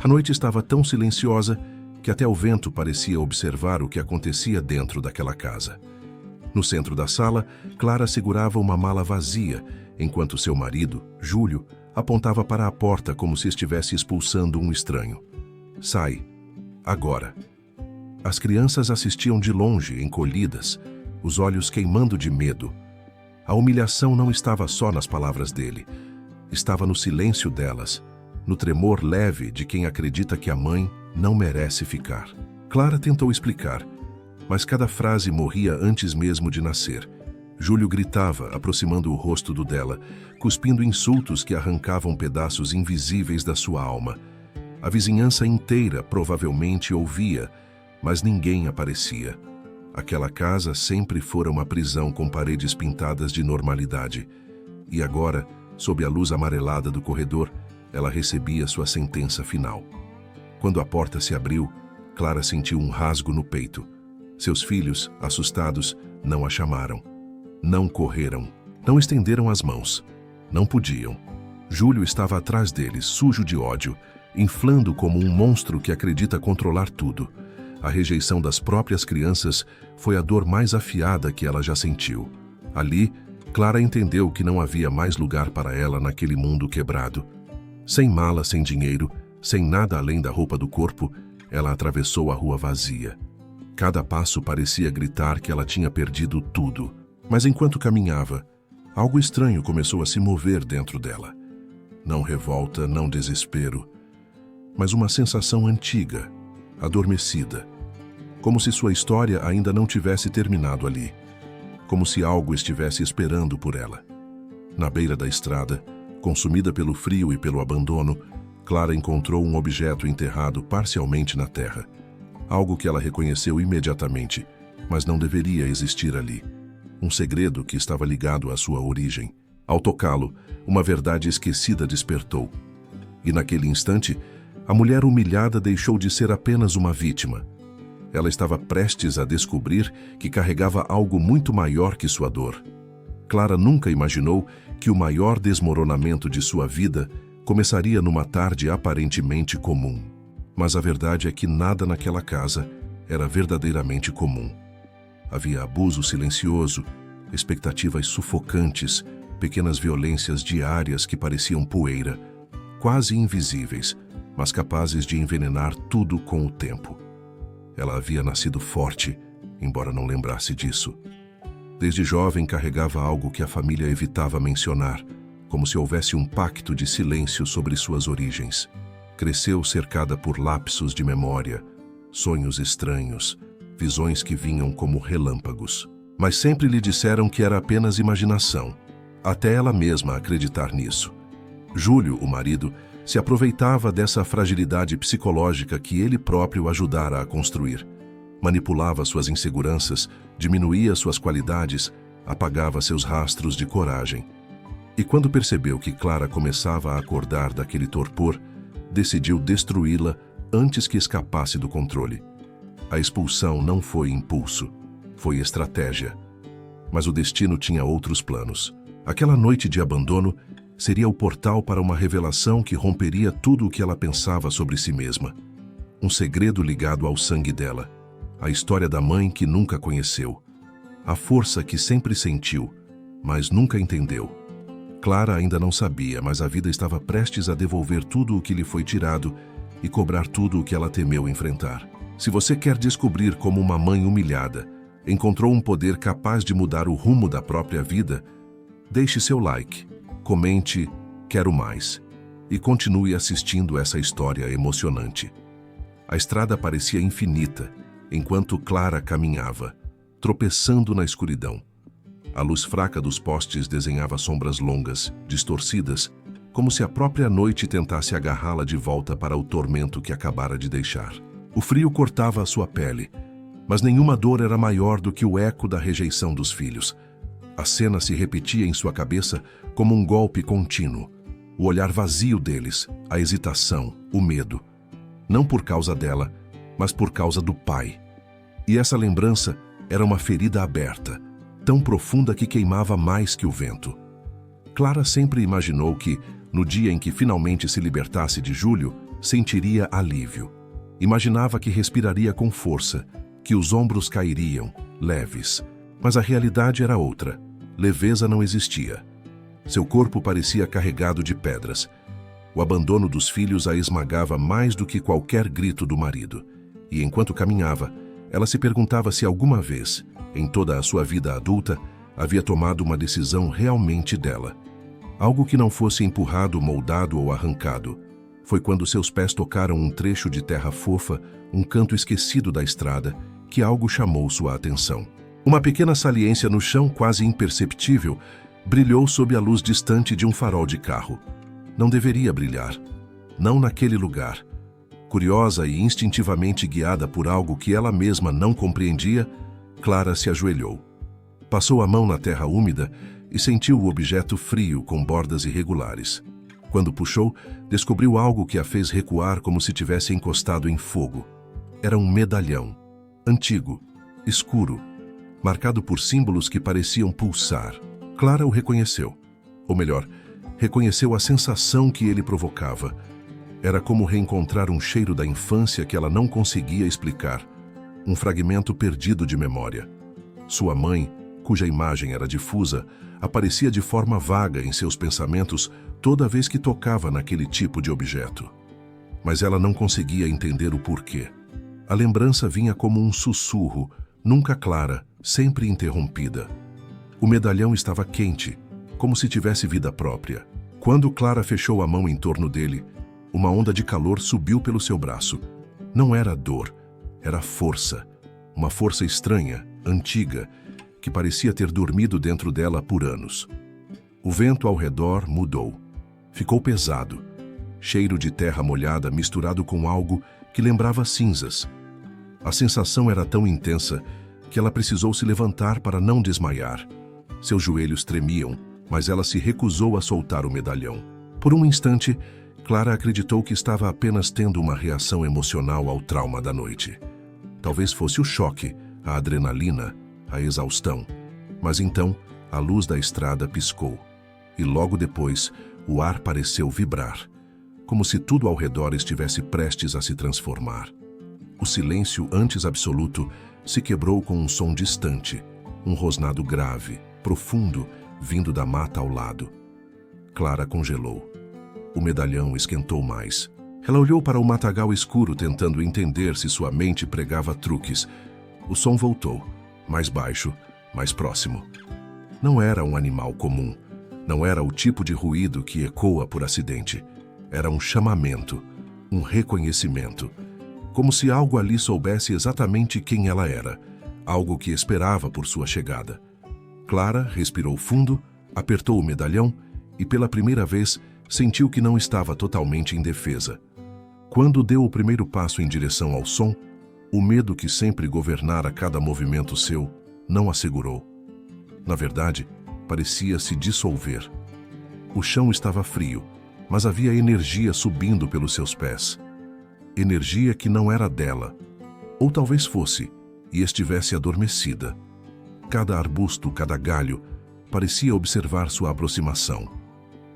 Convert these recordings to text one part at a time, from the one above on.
A noite estava tão silenciosa que até o vento parecia observar o que acontecia dentro daquela casa. No centro da sala, Clara segurava uma mala vazia, enquanto seu marido, Júlio, apontava para a porta como se estivesse expulsando um estranho. Sai, agora. As crianças assistiam de longe, encolhidas, os olhos queimando de medo. A humilhação não estava só nas palavras dele, estava no silêncio delas, no tremor leve de quem acredita que a mãe não merece ficar. Clara tentou explicar, mas cada frase morria antes mesmo de nascer. Júlio gritava, aproximando o rosto do dela, cuspindo insultos que arrancavam pedaços invisíveis da sua alma. A vizinhança inteira provavelmente ouvia, mas ninguém aparecia. Aquela casa sempre fora uma prisão com paredes pintadas de normalidade. E agora, sob a luz amarelada do corredor, ela recebia sua sentença final. Quando a porta se abriu, Clara sentiu um rasgo no peito. Seus filhos, assustados, não a chamaram. Não correram. Não estenderam as mãos. Não podiam. Júlio estava atrás deles, sujo de ódio, inflando como um monstro que acredita controlar tudo. A rejeição das próprias crianças foi a dor mais afiada que ela já sentiu. Ali, Clara entendeu que não havia mais lugar para ela naquele mundo quebrado. Sem mala, sem dinheiro, sem nada além da roupa do corpo, ela atravessou a rua vazia. Cada passo parecia gritar que ela tinha perdido tudo. Mas enquanto caminhava, algo estranho começou a se mover dentro dela. Não revolta, não desespero, mas uma sensação antiga, adormecida. Como se sua história ainda não tivesse terminado ali. Como se algo estivesse esperando por ela. Na beira da estrada, consumida pelo frio e pelo abandono, Clara encontrou um objeto enterrado parcialmente na terra. Algo que ela reconheceu imediatamente, mas não deveria existir ali. Um segredo que estava ligado à sua origem. Ao tocá-lo, uma verdade esquecida despertou. E naquele instante, a mulher humilhada deixou de ser apenas uma vítima. Ela estava prestes a descobrir que carregava algo muito maior que sua dor. Clara nunca imaginou que o maior desmoronamento de sua vida começaria numa tarde aparentemente comum. Mas a verdade é que nada naquela casa era verdadeiramente comum. Havia abuso silencioso, expectativas sufocantes, pequenas violências diárias que pareciam poeira, quase invisíveis, mas capazes de envenenar tudo com o tempo. Ela havia nascido forte, embora não lembrasse disso. Desde jovem carregava algo que a família evitava mencionar, como se houvesse um pacto de silêncio sobre suas origens. Cresceu cercada por lapsos de memória, sonhos estranhos, visões que vinham como relâmpagos. Mas sempre lhe disseram que era apenas imaginação, até ela mesma acreditar nisso. Júlio, o marido, se aproveitava dessa fragilidade psicológica que ele próprio ajudara a construir. Manipulava suas inseguranças, diminuía suas qualidades, apagava seus rastros de coragem. E quando percebeu que Clara começava a acordar daquele torpor, decidiu destruí-la antes que escapasse do controle. A expulsão não foi impulso, foi estratégia. Mas o destino tinha outros planos. Aquela noite de abandono seria o portal para uma revelação que romperia tudo o que ela pensava sobre si mesma. Um segredo ligado ao sangue dela, a história da mãe que nunca conheceu, a força que sempre sentiu, mas nunca entendeu. Clara ainda não sabia, mas a vida estava prestes a devolver tudo o que lhe foi tirado e cobrar tudo o que ela temeu enfrentar. Se você quer descobrir como uma mãe humilhada encontrou um poder capaz de mudar o rumo da própria vida, deixe seu like, comente "Quero mais" e continue assistindo essa história emocionante. A estrada parecia infinita, enquanto Clara caminhava, tropeçando na escuridão. A luz fraca dos postes desenhava sombras longas, distorcidas, como se a própria noite tentasse agarrá-la de volta para o tormento que acabara de deixar. O frio cortava a sua pele, mas nenhuma dor era maior do que o eco da rejeição dos filhos. A cena se repetia em sua cabeça como um golpe contínuo. O olhar vazio deles, a hesitação, o medo. Não por causa dela, mas por causa do pai. E essa lembrança era uma ferida aberta, tão profunda que queimava mais que o vento. Clara sempre imaginou que, no dia em que finalmente se libertasse de Júlio, sentiria alívio. Imaginava que respiraria com força, que os ombros cairiam, leves. Mas a realidade era outra. Leveza não existia. Seu corpo parecia carregado de pedras. O abandono dos filhos a esmagava mais do que qualquer grito do marido. E enquanto caminhava, ela se perguntava se alguma vez, em toda a sua vida adulta, havia tomado uma decisão realmente dela. Algo que não fosse empurrado, moldado ou arrancado. Foi quando seus pés tocaram um trecho de terra fofa, um canto esquecido da estrada, que algo chamou sua atenção. Uma pequena saliência no chão, quase imperceptível, brilhou sob a luz distante de um farol de carro. Não deveria brilhar. Não naquele lugar. Curiosa e instintivamente guiada por algo que ela mesma não compreendia, Clara se ajoelhou. Passou a mão na terra úmida e sentiu o objeto frio com bordas irregulares. Quando puxou, descobriu algo que a fez recuar como se tivesse encostado em fogo. Era um medalhão. Antigo, escuro, marcado por símbolos que pareciam pulsar. Clara o reconheceu. Ou melhor, reconheceu a sensação que ele provocava. Era como reencontrar um cheiro da infância que ela não conseguia explicar. Um fragmento perdido de memória. Sua mãe, cuja imagem era difusa, aparecia de forma vaga em seus pensamentos toda vez que tocava naquele tipo de objeto. Mas ela não conseguia entender o porquê. A lembrança vinha como um sussurro, nunca clara, sempre interrompida. O medalhão estava quente, como se tivesse vida própria. Quando Clara fechou a mão em torno dele, uma onda de calor subiu pelo seu braço. Não era dor, era força. Uma força estranha, antiga, que parecia ter dormido dentro dela por anos. O vento ao redor mudou. Ficou pesado. Cheiro de terra molhada misturado com algo que lembrava cinzas. A sensação era tão intensa que ela precisou se levantar para não desmaiar. Seus joelhos tremiam, mas ela se recusou a soltar o medalhão. Por um instante, Clara acreditou que estava apenas tendo uma reação emocional ao trauma da noite. Talvez fosse o choque, a adrenalina, a exaustão. Mas então, a luz da estrada piscou. E logo depois, o ar pareceu vibrar, como se tudo ao redor estivesse prestes a se transformar. O silêncio antes absoluto se quebrou com um som distante, um rosnado grave, profundo, vindo da mata ao lado. Clara congelou. O medalhão esquentou mais. Ela olhou para o matagal escuro tentando entender se sua mente pregava truques. O som voltou, mais baixo, mais próximo. Não era um animal comum. Não era o tipo de ruído que ecoa por acidente. Era um chamamento, um reconhecimento. Como se algo ali soubesse exatamente quem ela era, algo que esperava por sua chegada. Clara respirou fundo, apertou o medalhão e, pela primeira vez, sentiu que não estava totalmente indefesa. Quando deu o primeiro passo em direção ao som, o medo que sempre governara cada movimento seu não a segurou. Na verdade, parecia se dissolver. O chão estava frio, mas havia energia subindo pelos seus pés. Energia que não era dela. Ou talvez fosse, e estivesse adormecida. Cada arbusto, cada galho, parecia observar sua aproximação.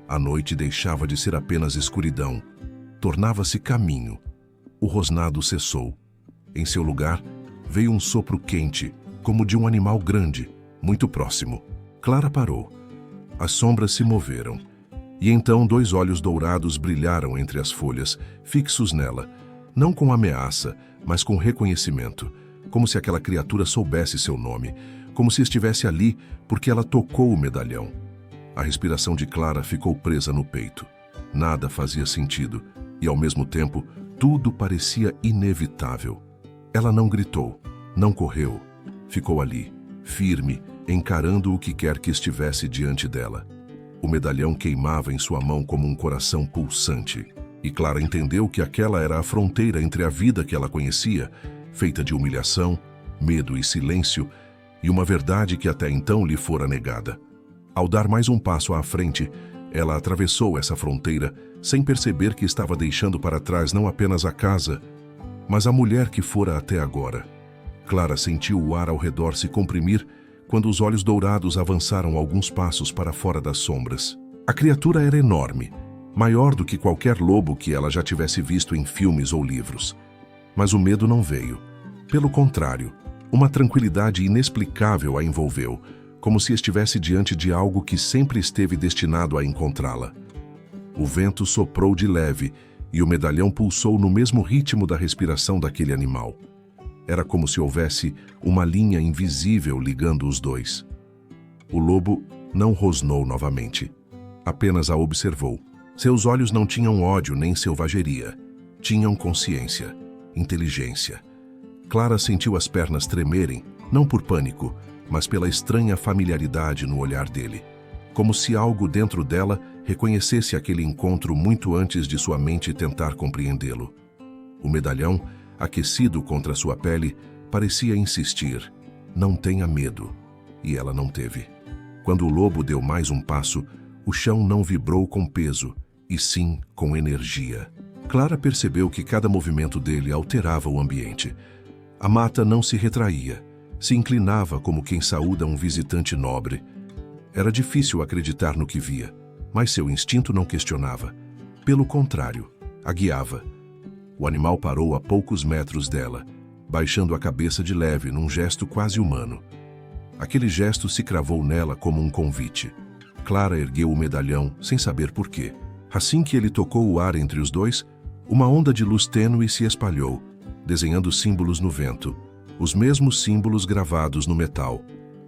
A noite deixava de ser apenas escuridão. Tornava-se caminho. O rosnado cessou. Em seu lugar, veio um sopro quente, como de um animal grande, muito próximo. Clara parou. As sombras se moveram. E então 2 olhos dourados brilharam entre as folhas, fixos nela, não com ameaça, mas com reconhecimento, como se aquela criatura soubesse seu nome, como se estivesse ali porque ela tocou o medalhão. A respiração de Clara ficou presa no peito. Nada fazia sentido, e ao mesmo tempo, tudo parecia inevitável. Ela não gritou, não correu, ficou ali, firme, encarando o que quer que estivesse diante dela. O medalhão queimava em sua mão como um coração pulsante, e Clara entendeu que aquela era a fronteira entre a vida que ela conhecia, feita de humilhação, medo e silêncio, e uma verdade que até então lhe fora negada. Ao dar mais um passo à frente, ela atravessou essa fronteira sem perceber que estava deixando para trás não apenas a casa, mas a mulher que fora até agora. Clara sentiu o ar ao redor se comprimir quando os olhos dourados avançaram alguns passos para fora das sombras. A criatura era enorme, maior do que qualquer lobo que ela já tivesse visto em filmes ou livros. Mas o medo não veio. Pelo contrário, uma tranquilidade inexplicável a envolveu, como se estivesse diante de algo que sempre esteve destinado a encontrá-la. O vento soprou de leve e o medalhão pulsou no mesmo ritmo da respiração daquele animal. Era como se houvesse uma linha invisível ligando os dois. O lobo não rosnou novamente. Apenas a observou. Seus olhos não tinham ódio nem selvageria. Tinham consciência, inteligência. Clara sentiu as pernas tremerem, não por pânico, mas pela estranha familiaridade no olhar dele. Como se algo dentro dela reconhecesse aquele encontro muito antes de sua mente tentar compreendê-lo. O medalhão, aquecido contra sua pele, parecia insistir: "Não tenha medo." E ela não teve. Quando o lobo deu mais um passo, o chão não vibrou com peso, e sim com energia. Clara percebeu que cada movimento dele alterava o ambiente. A mata não se retraía, se inclinava como quem saúda um visitante nobre. Era difícil acreditar no que via, mas seu instinto não questionava. Pelo contrário, a guiava. O animal parou a poucos metros dela, baixando a cabeça de leve num gesto quase humano. Aquele gesto se cravou nela como um convite. Clara ergueu o medalhão, sem saber por quê. Assim que ele tocou o ar entre os dois, uma onda de luz tênue se espalhou, desenhando símbolos no vento, os mesmos símbolos gravados no metal.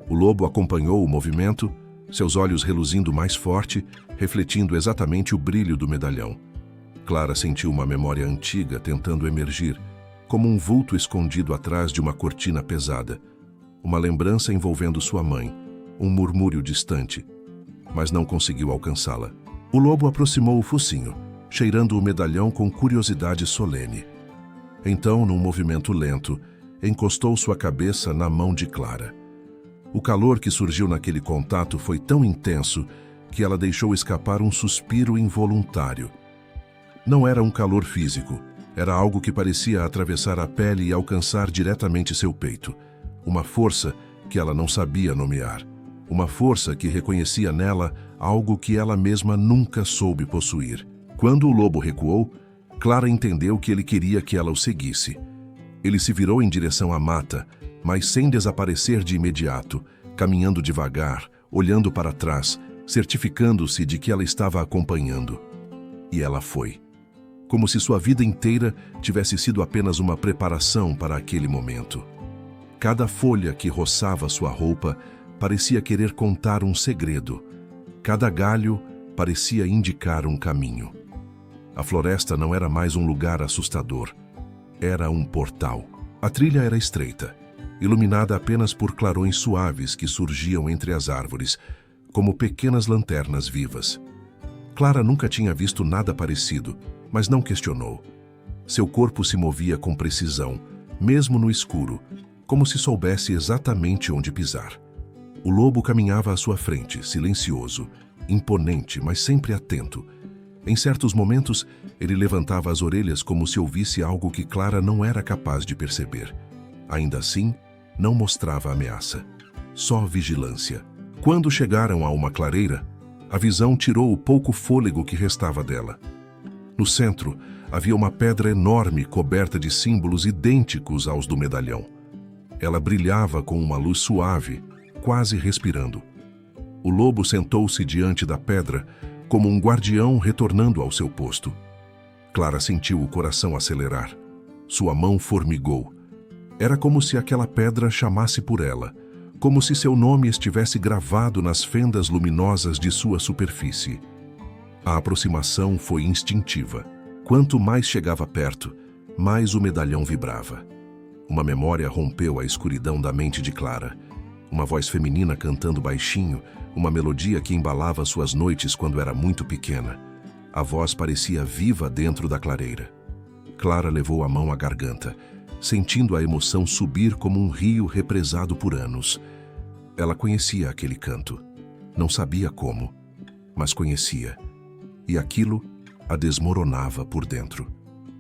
O lobo acompanhou o movimento, seus olhos reluzindo mais forte, refletindo exatamente o brilho do medalhão. Clara sentiu uma memória antiga tentando emergir, como um vulto escondido atrás de uma cortina pesada. Uma lembrança envolvendo sua mãe, um murmúrio distante, mas não conseguiu alcançá-la. O lobo aproximou o focinho, cheirando o medalhão com curiosidade solene. Então, num movimento lento, encostou sua cabeça na mão de Clara. O calor que surgiu naquele contato foi tão intenso que ela deixou escapar um suspiro involuntário. Não era um calor físico, era algo que parecia atravessar a pele e alcançar diretamente seu peito. Uma força que ela não sabia nomear. Uma força que reconhecia nela algo que ela mesma nunca soube possuir. Quando o lobo recuou, Clara entendeu que ele queria que ela o seguisse. Ele se virou em direção à mata, mas sem desaparecer de imediato, caminhando devagar, olhando para trás, certificando-se de que ela estava acompanhando. E ela foi. Como se sua vida inteira tivesse sido apenas uma preparação para aquele momento. Cada folha que roçava sua roupa parecia querer contar um segredo. Cada galho parecia indicar um caminho. A floresta não era mais um lugar assustador. Era um portal. A trilha era estreita, iluminada apenas por clarões suaves que surgiam entre as árvores, como pequenas lanternas vivas. Clara nunca tinha visto nada parecido, mas não questionou. Seu corpo se movia com precisão, mesmo no escuro, como se soubesse exatamente onde pisar. O lobo caminhava à sua frente, silencioso, imponente, mas sempre atento. Em certos momentos, ele levantava as orelhas como se ouvisse algo que Clara não era capaz de perceber. Ainda assim, não mostrava ameaça, só vigilância. Quando chegaram a uma clareira, a visão tirou o pouco fôlego que restava dela. No centro, havia uma pedra enorme coberta de símbolos idênticos aos do medalhão. Ela brilhava com uma luz suave, quase respirando. O lobo sentou-se diante da pedra, como um guardião retornando ao seu posto. Clara sentiu o coração acelerar. Sua mão formigou. Era como se aquela pedra chamasse por ela, como se seu nome estivesse gravado nas fendas luminosas de sua superfície. A aproximação foi instintiva. Quanto mais chegava perto, mais o medalhão vibrava. Uma memória rompeu a escuridão da mente de Clara. Uma voz feminina cantando baixinho, uma melodia que embalava suas noites quando era muito pequena. A voz parecia viva dentro da clareira. Clara levou a mão à garganta, sentindo a emoção subir como um rio represado por anos. Ela conhecia aquele canto. Não sabia como, mas conhecia. E aquilo a desmoronava por dentro.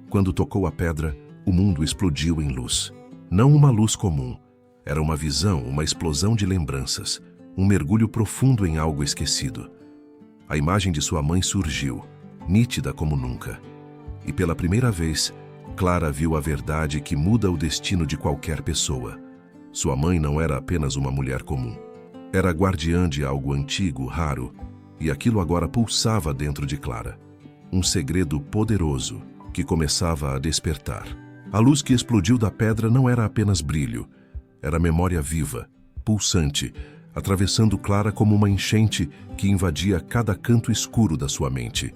Quando tocou a pedra, o mundo explodiu em luz. Não uma luz comum. Era uma visão, uma explosão de lembranças, um mergulho profundo em algo esquecido. A imagem de sua mãe surgiu, nítida como nunca. E pela primeira vez, Clara viu a verdade que muda o destino de qualquer pessoa. Sua mãe não era apenas uma mulher comum. Era guardiã de algo antigo, raro, e aquilo agora pulsava dentro de Clara. Um segredo poderoso que começava a despertar. A luz que explodiu da pedra não era apenas brilho, era memória viva, pulsante, atravessando Clara como uma enchente que invadia cada canto escuro da sua mente.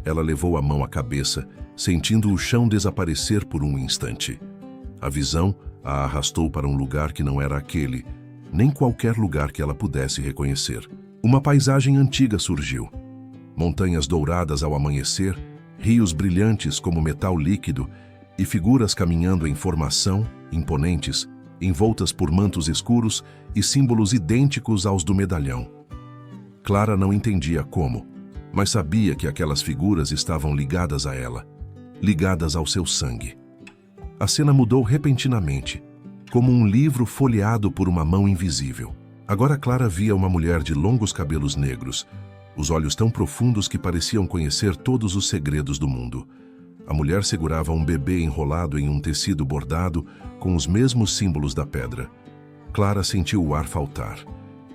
Ela levou a mão à cabeça, sentindo o chão desaparecer por um instante. A visão a arrastou para um lugar que não era aquele, nem qualquer lugar que ela pudesse reconhecer. Uma paisagem antiga surgiu. Montanhas douradas ao amanhecer, rios brilhantes como metal líquido e figuras caminhando em formação, imponentes, envoltas por mantos escuros e símbolos idênticos aos do medalhão. Clara não entendia como, mas sabia que aquelas figuras estavam ligadas a ela, ligadas ao seu sangue. A cena mudou repentinamente, como um livro folheado por uma mão invisível. Agora Clara via uma mulher de longos cabelos negros, os olhos tão profundos que pareciam conhecer todos os segredos do mundo. A mulher segurava um bebê enrolado em um tecido bordado com os mesmos símbolos da pedra. Clara sentiu o ar faltar.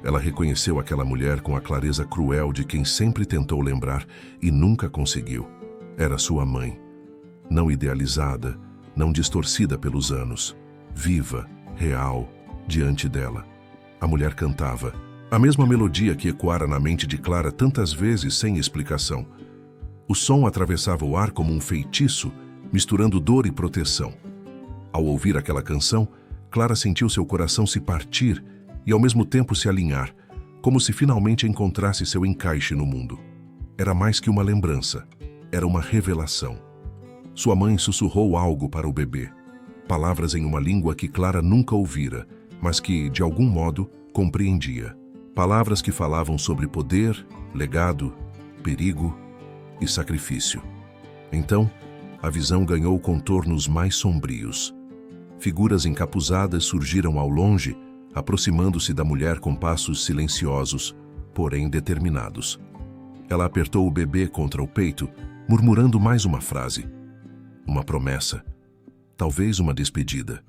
Ela reconheceu aquela mulher com a clareza cruel de quem sempre tentou lembrar e nunca conseguiu. Era sua mãe. Não idealizada, não distorcida pelos anos. Viva, real, diante dela. A mulher cantava. A mesma melodia que ecoara na mente de Clara tantas vezes sem explicação. O som atravessava o ar como um feitiço, misturando dor e proteção. Ao ouvir aquela canção, Clara sentiu seu coração se partir e ao mesmo tempo se alinhar, como se finalmente encontrasse seu encaixe no mundo. Era mais que uma lembrança, era uma revelação. Sua mãe sussurrou algo para o bebê, palavras em uma língua que Clara nunca ouvira, mas que, de algum modo, compreendia. Palavras que falavam sobre poder, legado, perigo e sacrifício. Então, a visão ganhou contornos mais sombrios. Figuras encapuzadas surgiram ao longe, aproximando-se da mulher com passos silenciosos, porém determinados. Ela apertou o bebê contra o peito, murmurando mais uma frase. Uma promessa. Talvez uma despedida.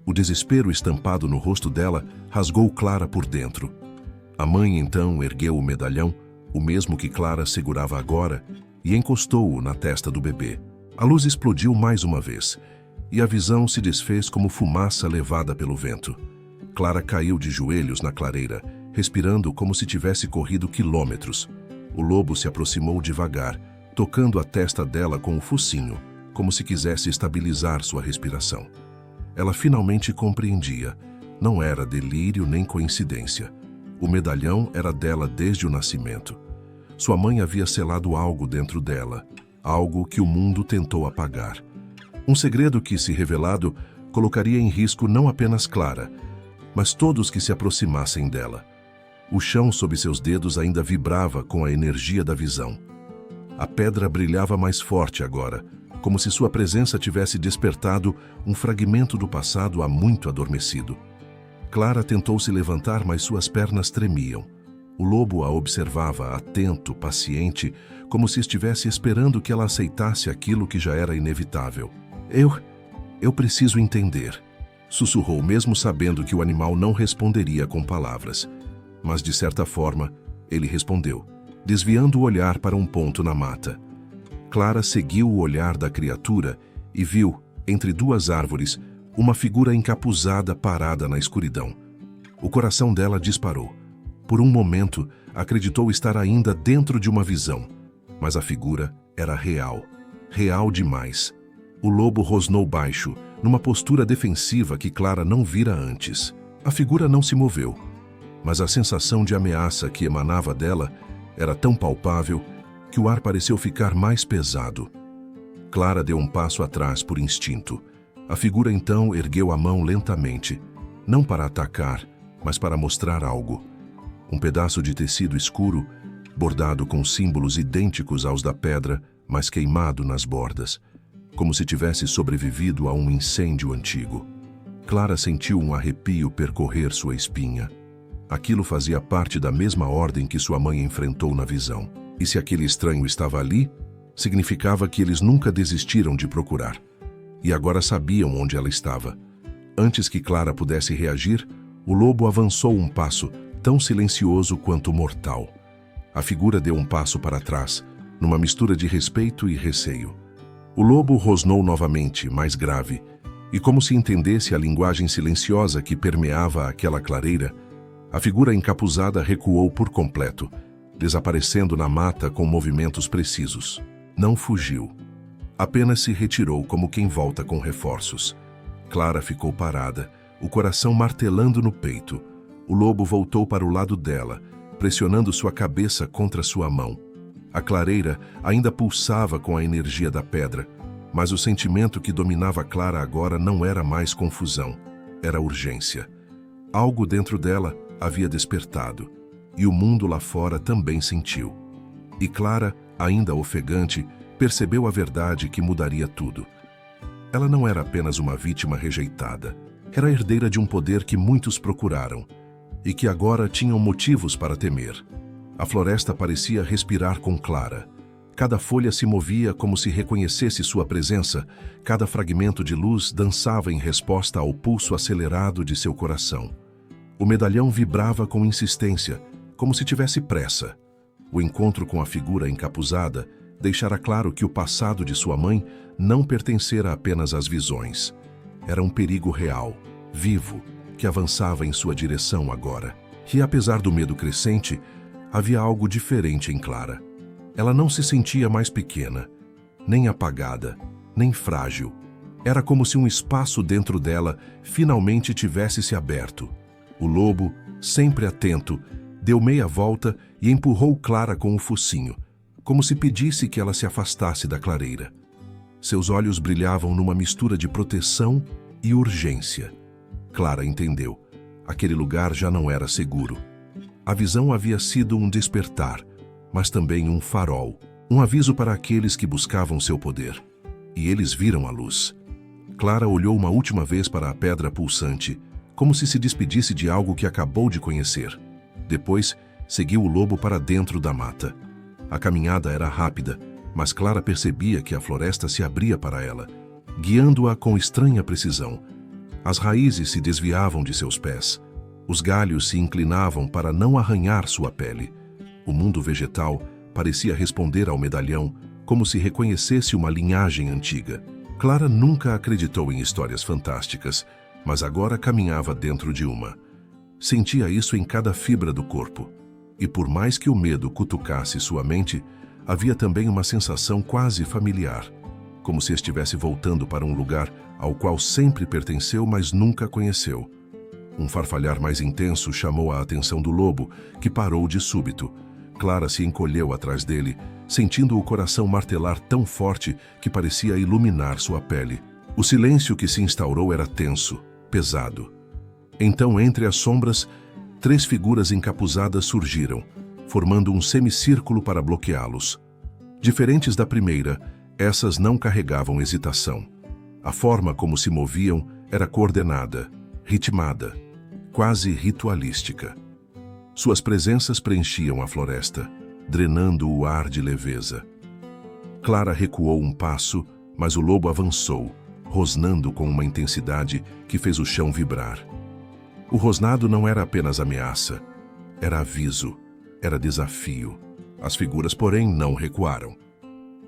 O desespero estampado no rosto dela rasgou Clara por dentro. A mãe então ergueu o medalhão, o mesmo que Clara segurava agora, e encostou-o na testa do bebê. A luz explodiu mais uma vez, e a visão se desfez como fumaça levada pelo vento. Clara caiu de joelhos na clareira, respirando como se tivesse corrido quilômetros. O lobo se aproximou devagar, tocando a testa dela com o focinho, como se quisesse estabilizar sua respiração. Ela finalmente compreendia. Não era delírio nem coincidência. O medalhão era dela desde o nascimento. Sua mãe havia selado algo dentro dela, algo que o mundo tentou apagar. Um segredo que, se revelado, colocaria em risco não apenas Clara, mas todos que se aproximassem dela. O chão sob seus dedos ainda vibrava com a energia da visão. A pedra brilhava mais forte agora, como se sua presença tivesse despertado um fragmento do passado há muito adormecido. Clara tentou se levantar, mas suas pernas tremiam. O lobo a observava, atento, paciente, como se estivesse esperando que ela aceitasse aquilo que já era inevitável. Eu preciso entender, sussurrou, mesmo sabendo que o animal não responderia com palavras. Mas, de certa forma, ele respondeu, desviando o olhar para um ponto na mata. Clara seguiu o olhar da criatura e viu, entre duas árvores, uma figura encapuzada parada na escuridão. O coração dela disparou. Por um momento, acreditou estar ainda dentro de uma visão, mas a figura era real, real demais. O lobo rosnou baixo, numa postura defensiva que Clara não vira antes. A figura não se moveu, mas a sensação de ameaça que emanava dela era tão palpável que o ar pareceu ficar mais pesado. Clara deu um passo atrás por instinto. A figura então ergueu a mão lentamente, não para atacar, mas para mostrar algo. Um pedaço de tecido escuro, bordado com símbolos idênticos aos da pedra, mas queimado nas bordas, como se tivesse sobrevivido a um incêndio antigo. Clara sentiu um arrepio percorrer sua espinha. Aquilo fazia parte da mesma ordem que sua mãe enfrentou na visão. E se aquele estranho estava ali, Significava que eles nunca desistiram de procurar. E agora sabiam onde ela estava. Antes que Clara pudesse reagir, o lobo avançou um passo, tão silencioso quanto mortal. A figura deu um passo para trás, numa mistura de respeito e receio. O lobo rosnou novamente, mais grave, e como se entendesse a linguagem silenciosa que permeava aquela clareira, a figura encapuzada recuou por completo, desaparecendo na mata com movimentos precisos. Não fugiu. Apenas se retirou como quem volta com reforços. Clara ficou parada, o coração martelando no peito. O lobo voltou para o lado dela, pressionando sua cabeça contra sua mão. A clareira ainda pulsava com a energia da pedra, mas o sentimento que dominava Clara agora não era mais confusão, era urgência. Algo dentro dela havia despertado, e o mundo lá fora também sentiu. E Clara, ainda ofegante, percebeu a verdade que mudaria tudo. Ela não era apenas uma vítima rejeitada, era herdeira de um poder que muitos procuraram, e que agora tinham motivos para temer. A floresta parecia respirar com Clara. Cada folha se movia como se reconhecesse sua presença, cada fragmento de luz dançava em resposta ao pulso acelerado de seu coração. O medalhão vibrava com insistência, como se tivesse pressa. O encontro com a figura encapuzada deixara claro que o passado de sua mãe não pertencera apenas às visões. Era um perigo real, vivo, que avançava em sua direção agora. E apesar do medo crescente, havia algo diferente em Clara. Ela não se sentia mais pequena, nem apagada, nem frágil. Era como se um espaço dentro dela finalmente tivesse se aberto. O lobo, sempre atento, deu meia volta e empurrou Clara com o focinho, como se pedisse que ela se afastasse da clareira. Seus olhos brilhavam numa mistura de proteção e urgência. Clara entendeu. Aquele lugar já não era seguro. A visão havia sido um despertar, mas também um farol, um aviso para aqueles que buscavam seu poder. E eles viram a luz. Clara olhou uma última vez para a pedra pulsante, como se despedisse de algo que acabou de conhecer. Depois, seguiu o lobo para dentro da mata. A caminhada era rápida, mas Clara percebia que a floresta se abria para ela, guiando-a com estranha precisão. As raízes se desviavam de seus pés. Os galhos se inclinavam para não arranhar sua pele. O mundo vegetal parecia responder ao medalhão, como se reconhecesse uma linhagem antiga. Clara nunca acreditou em histórias fantásticas, mas agora caminhava dentro de uma. Sentia isso em cada fibra do corpo. E por mais que o medo cutucasse sua mente, havia também uma sensação quase familiar, como se estivesse voltando para um lugar ao qual sempre pertenceu, mas nunca conheceu. Um farfalhar mais intenso chamou a atenção do lobo, que parou de súbito. Clara se encolheu atrás dele, sentindo o coração martelar tão forte que parecia iluminar sua pele. O silêncio que se instaurou era tenso, pesado. Então, entre as sombras, 3 figuras encapuzadas surgiram, formando um semicírculo para bloqueá-los. Diferentes da primeira, essas não carregavam hesitação. A forma como se moviam era coordenada, ritmada, quase ritualística. Suas presenças preenchiam a floresta, drenando o ar de leveza. Clara recuou um passo, mas o lobo avançou, rosnando com uma intensidade que fez o chão vibrar. O rosnado não era apenas ameaça, era aviso, era desafio. As figuras, porém, não recuaram.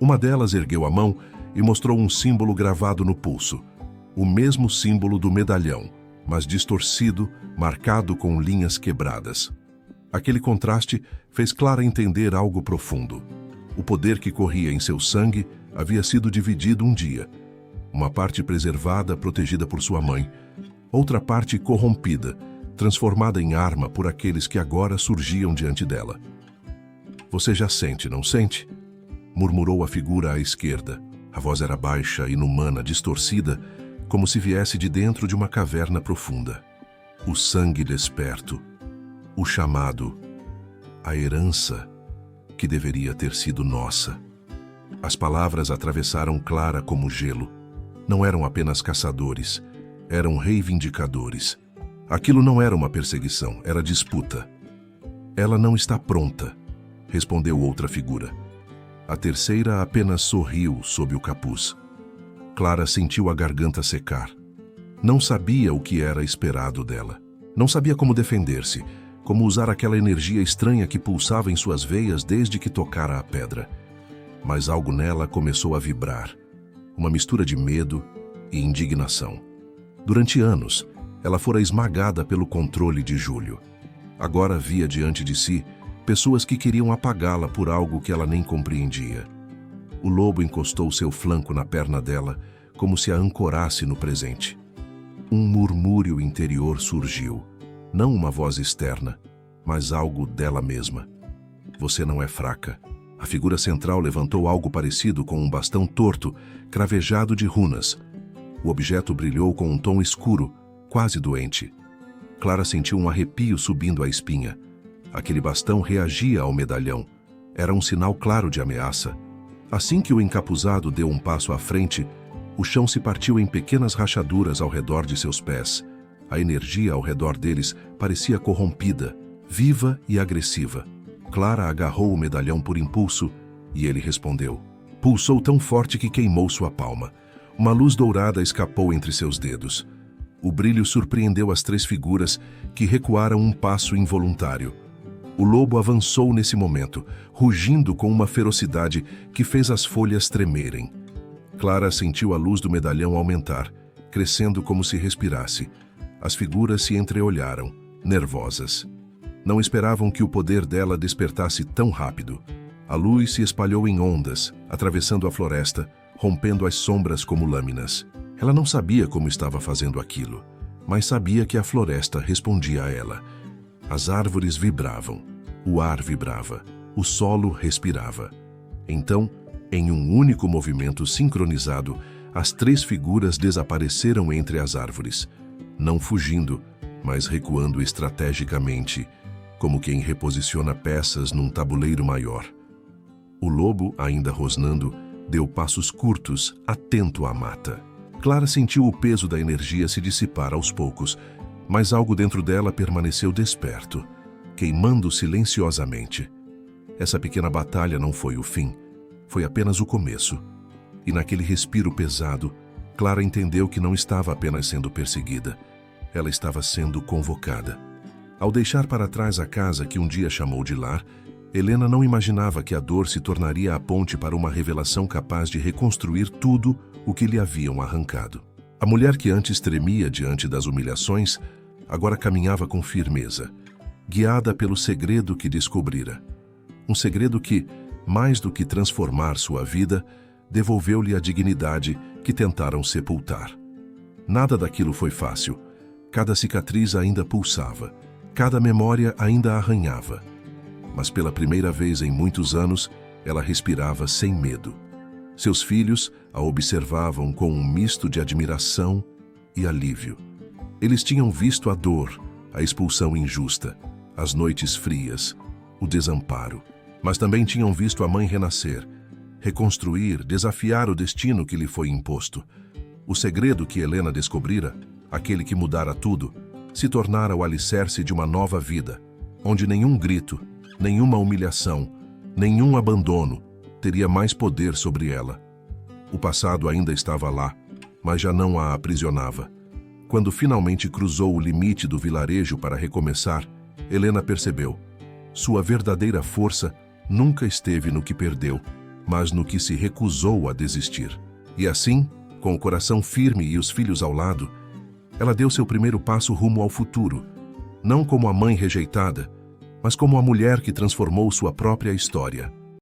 Uma delas ergueu a mão e mostrou um símbolo gravado no pulso, o mesmo símbolo do medalhão, mas distorcido, marcado com linhas quebradas. Aquele contraste fez Clara entender algo profundo. O poder que corria em seu sangue havia sido dividido um dia. Uma parte preservada, protegida por sua mãe, outra parte corrompida, transformada em arma por aqueles que agora surgiam diante dela. "Você já sente, não sente?" murmurou a figura à esquerda. A voz era baixa, inumana, distorcida, como se viesse de dentro de uma caverna profunda. O sangue desperto, o chamado, a herança que deveria ter sido nossa. As palavras atravessaram Clara como gelo. Não eram apenas caçadores, eram reivindicadores. Aquilo não era uma perseguição, era disputa. "Ela não está pronta", respondeu outra figura. A terceira apenas sorriu sob o capuz. Clara sentiu a garganta secar. Não sabia o que era esperado dela. Não sabia como defender-se, como usar aquela energia estranha que pulsava em suas veias desde que tocara a pedra. Mas algo nela começou a vibrar, uma mistura de medo e indignação. Durante anos, ela fora esmagada pelo controle de Júlio. Agora via diante de si pessoas que queriam apagá-la por algo que ela nem compreendia. O lobo encostou seu flanco na perna dela, como se a ancorasse no presente. Um murmúrio interior surgiu, não uma voz externa, mas algo dela mesma. Você não é fraca. A figura central levantou algo parecido com um bastão torto, cravejado de runas. O objeto brilhou com um tom escuro, quase doente. Clara sentiu um arrepio subindo a espinha. Aquele bastão reagia ao medalhão. Era um sinal claro de ameaça. Assim que o encapuzado deu um passo à frente, o chão se partiu em pequenas rachaduras ao redor de seus pés. A energia ao redor deles parecia corrompida, viva e agressiva. Clara agarrou o medalhão por impulso e ele respondeu. Pulsou tão forte que queimou sua palma. Uma luz dourada escapou entre seus dedos. O brilho surpreendeu as três figuras, que recuaram um passo involuntário. O lobo avançou nesse momento, rugindo com uma ferocidade que fez as folhas tremerem. Clara sentiu a luz do medalhão aumentar, crescendo como se respirasse. As figuras se entreolharam, nervosas. Não esperavam que o poder dela despertasse tão rápido. A luz se espalhou em ondas, atravessando a floresta, rompendo as sombras como lâminas. Ela não sabia como estava fazendo aquilo, mas sabia que a floresta respondia a ela. As árvores vibravam, o ar vibrava, o solo respirava. Então, em um único movimento sincronizado, as três figuras desapareceram entre as árvores, não fugindo, mas recuando estrategicamente, como quem reposiciona peças num tabuleiro maior. O lobo, ainda rosnando, deu passos curtos, atento à mata. Clara sentiu o peso da energia se dissipar aos poucos, mas algo dentro dela permaneceu desperto, queimando silenciosamente. Essa pequena batalha não foi o fim, foi apenas o começo. E naquele respiro pesado, Clara entendeu que não estava apenas sendo perseguida, ela estava sendo convocada. Ao deixar para trás a casa que um dia chamou de lar, Helena não imaginava que a dor se tornaria a ponte para uma revelação capaz de reconstruir tudo o que lhe haviam arrancado. A mulher que antes tremia diante das humilhações, agora caminhava com firmeza, guiada pelo segredo que descobrira. Um segredo que, mais do que transformar sua vida, devolveu-lhe a dignidade que tentaram sepultar. Nada daquilo foi fácil. Cada cicatriz ainda pulsava, cada memória ainda arranhava. Mas pela primeira vez em muitos anos, ela respirava sem medo. Seus filhos a observavam com um misto de admiração e alívio. Eles tinham visto a dor, a expulsão injusta, as noites frias, o desamparo. Mas também tinham visto a mãe renascer, reconstruir, desafiar o destino que lhe foi imposto. O segredo que Helena descobrira, aquele que mudara tudo, se tornara o alicerce de uma nova vida, onde nenhum grito, nenhuma humilhação, nenhum abandono teria mais poder sobre ela. O passado ainda estava lá, mas já não a aprisionava. Quando finalmente cruzou o limite do vilarejo para recomeçar, Helena percebeu. Sua verdadeira força nunca esteve no que perdeu, mas no que se recusou a desistir. E assim, com o coração firme e os filhos ao lado, ela deu seu primeiro passo rumo ao futuro, não como a mãe rejeitada, mas como a mulher que transformou sua própria história.